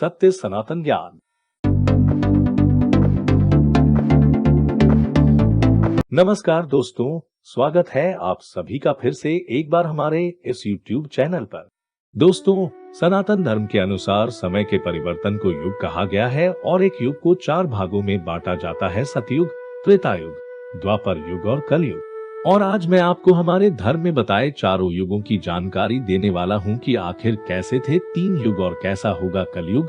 सत्य सनातन ज्ञान। नमस्कार दोस्तों, स्वागत है आप सभी का फिर से एक बार हमारे इस YouTube चैनल पर। दोस्तों, सनातन धर्म के अनुसार समय के परिवर्तन को युग कहा गया है और एक युग को 4 भागों में बांटा जाता है: सतयुग, त्रेता युग, द्वापर युग और कलयुग। और आज मैं आपको हमारे धर्म में बताए चारों युगों की जानकारी देने वाला हूँ कि आखिर कैसे थे 3 युग और कैसा होगा कलयुग।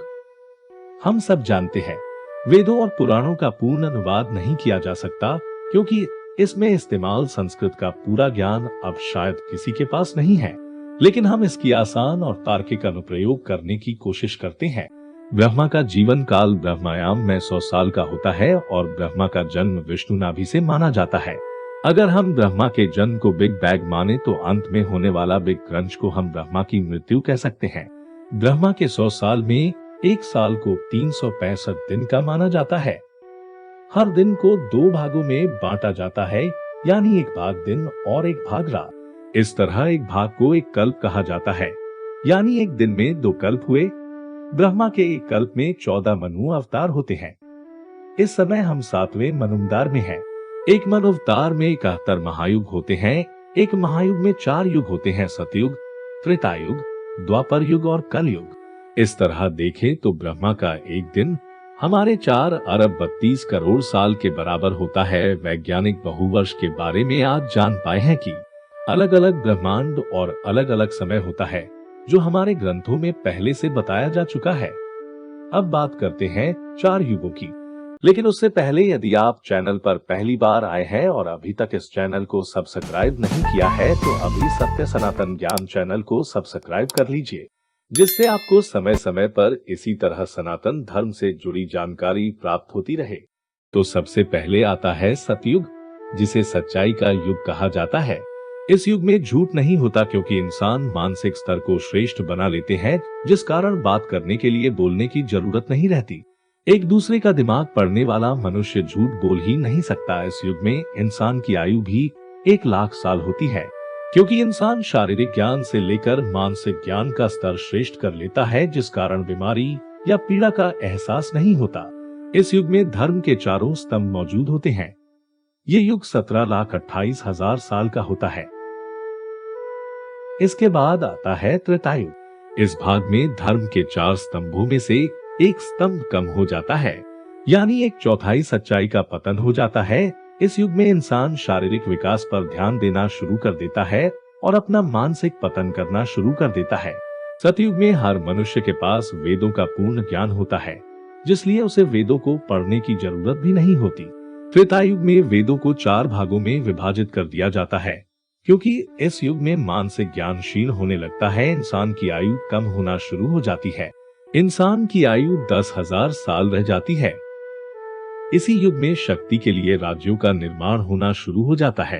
हम सब जानते हैं, वेदों और पुराणों का पूर्ण अनुवाद नहीं किया जा सकता क्योंकि इसमें इस्तेमाल संस्कृत का पूरा ज्ञान अब शायद किसी के पास नहीं है, लेकिन हम इसकी आसान और तार्किक अनुप्रयोग करने की कोशिश करते हैं। ब्रह्मा का जीवन काल ब्रह्मायाम में 100 साल का होता है और ब्रह्मा का जन्म विष्णु नाभि से माना जाता है। अगर हम ब्रह्मा के जन्म को बिग बैंग माने तो अंत में होने वाला बिग क्रंच को हम ब्रह्मा की मृत्यु कह सकते हैं। ब्रह्मा के 100 साल में एक साल को 365 दिन का माना जाता है। हर दिन को 2 भागों में बांटा जाता है, यानी एक भाग दिन और एक भाग रात। इस तरह एक भाग को एक कल्प कहा जाता है, यानी एक दिन में 2 कल्प हुए। ब्रह्मा के एक कल्प में 14 मनु अवतार होते हैं। इस समय हम 7वें मनुवतार में हैं। एक मनुवतार में 71 महायुग होते हैं। एक महायुग में 4 युग होते हैं: सतयुग, त्रेता युग, द्वापर युग और कलयुग। इस तरह देखें तो ब्रह्मा का एक दिन हमारे 4 अरब 32 करोड़ साल के बराबर होता है। वैज्ञानिक बहुवर्ष के बारे में आज जान पाए हैं कि अलग अलग ब्रह्मांड और अलग अलग समय होता है, जो हमारे ग्रंथों में पहले से बताया जा चुका है। अब बात करते हैं 4 युगों की, लेकिन उससे पहले यदि आप चैनल पर पहली बार आए हैं और अभी तक इस चैनल को सब्सक्राइब नहीं किया है तो अभी सत्य सनातन ज्ञान चैनल को सब्सक्राइब कर लीजिए, जिससे आपको समय समय पर इसी तरह सनातन धर्म से जुड़ी जानकारी प्राप्त होती रहे। तो सबसे पहले आता है सतयुग, जिसे सच्चाई का युग कहा जाता है। इस युग में झूठ नहीं होता क्योंकि इंसान मानसिक स्तर को श्रेष्ठ बना लेते हैं, जिस कारण बात करने के लिए बोलने की जरूरत नहीं रहती। एक दूसरे का दिमाग पढ़ने वाला मनुष्य झूठ बोल ही नहीं सकता। इस युग में इंसान की आयु भी 1 लाख साल होती है, क्योंकि इंसान शारीरिक ज्ञान से लेकर मानसिक ज्ञान का स्तर श्रेष्ठ कर लेता है, जिस कारण बीमारी या पीड़ा का एहसास नहीं होता। इस युग में धर्म के चारों स्तंभ मौजूद होते हैं। ये युग 17,28,000 साल का होता है। इसके बाद आता है त्रेता युग। इस भाग में धर्म के 4 स्तंभों में से एक स्तंभ कम हो जाता है, यानी 1/4 सच्चाई का पतन हो जाता है। इस युग में इंसान शारीरिक विकास पर ध्यान देना शुरू कर देता है और अपना मानसिक पतन करना शुरू कर देता है। सतयुग में हर मनुष्य के पास वेदों का पूर्ण ज्ञान होता है, जिसलिए उसे वेदों को पढ़ने की जरूरत भी नहीं होती। त्रेता युग में वेदों को 4 भागों में विभाजित कर दिया जाता है, क्योंकि इस युग में मानसिक ज्ञान क्षीण होने लगता है। इंसान की आयु कम होना शुरू हो जाती है। इंसान की आयु 10,000 साल रह जाती है। इसी युग में शक्ति के लिए राज्यों का निर्माण होना शुरू हो जाता है।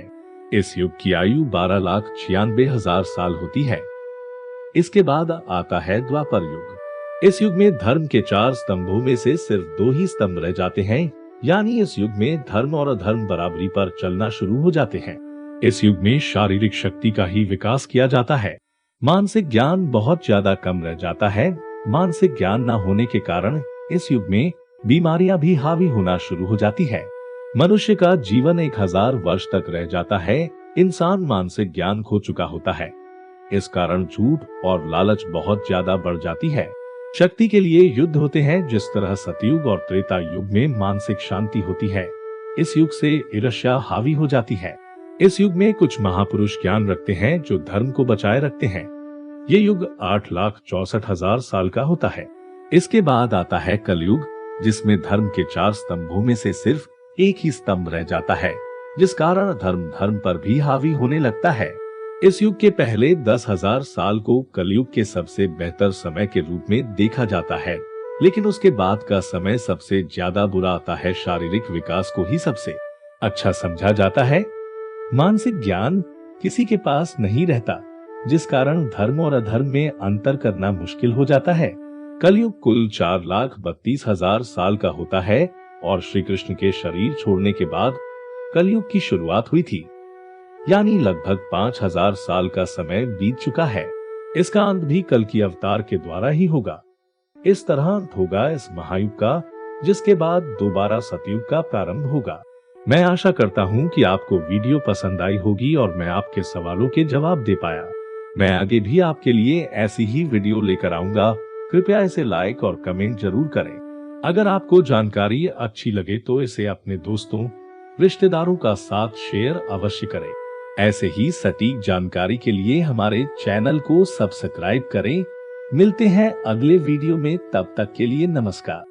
इस युग की आयु 12,96,000 साल होती है। इसके बाद आता है द्वापर युग। इस युग में धर्म के 4 स्तंभों में से सिर्फ 2 ही स्तंभ रह जाते हैं, यानी इस युग में धर्म और अधर्म बराबरी पर चलना शुरू हो जाते हैं। इस युग में शारीरिक शक्ति का ही विकास किया जाता है। मानसिक ज्ञान बहुत ज्यादा कम रह जाता है। मानसिक ज्ञान न होने के कारण इस युग में बीमारियां भी हावी होना शुरू हो जाती है। मनुष्य का जीवन 1000 वर्ष तक रह जाता है। इंसान मानसिक ज्ञान खो चुका होता है। इस कारण झूठ और लालच बहुत ज्यादा बढ़ जाती है। शक्ति के लिए युद्ध होते हैं। जिस तरह सतयुग और त्रेता युग में मानसिक शांति होती है, इस युग से ईर्ष्या हावी हो जाती है। इस युग में कुछ महापुरुष ज्ञान रखते हैं जो धर्म को बचाए रखते हैं। ये युग 8,64,000 साल का होता है। इसके बाद आता है कलयुग, जिसमें धर्म के 4 स्तंभों में से सिर्फ एक ही स्तंभ रह जाता है, जिस कारण धर्म पर भी हावी होने लगता है। इस युग के पहले 10,000 साल को कलयुग के सबसे बेहतर समय के रूप में देखा जाता है, लेकिन उसके बाद का समय सबसे ज्यादा बुरा आता है। शारीरिक विकास को ही सबसे अच्छा समझा जाता है। मानसिक ज्ञान किसी के पास नहीं रहता, जिस कारण धर्म और अधर्म में अंतर करना मुश्किल हो जाता है। कलयुग कुल 4,32,000 साल का होता है और श्री कृष्ण के शरीर छोड़ने के बाद कलयुग की शुरुआत हुई थी, यानी लगभग 5,000 साल का समय बीत चुका है। इसका अंत भी कल की अवतार के द्वारा ही होगा। इस तरह होगा इस महायुग का, जिसके बाद दोबारा सतयुग का प्रारंभ होगा। मैं आशा करता हूँ कि आपको वीडियो पसंद आई होगी और मैं आपके सवालों के जवाब दे पाया। मैं आगे भी आपके लिए ऐसी ही वीडियो लेकर आऊंगा। कृपया इसे लाइक और कमेंट जरूर करें। अगर आपको जानकारी अच्छी लगे तो इसे अपने दोस्तों, रिश्तेदारों का साथ शेयर अवश्य करें। ऐसे ही सटीक जानकारी के लिए हमारे चैनल को सब्सक्राइब करें। मिलते हैं अगले वीडियो में, तब तक के लिए नमस्कार।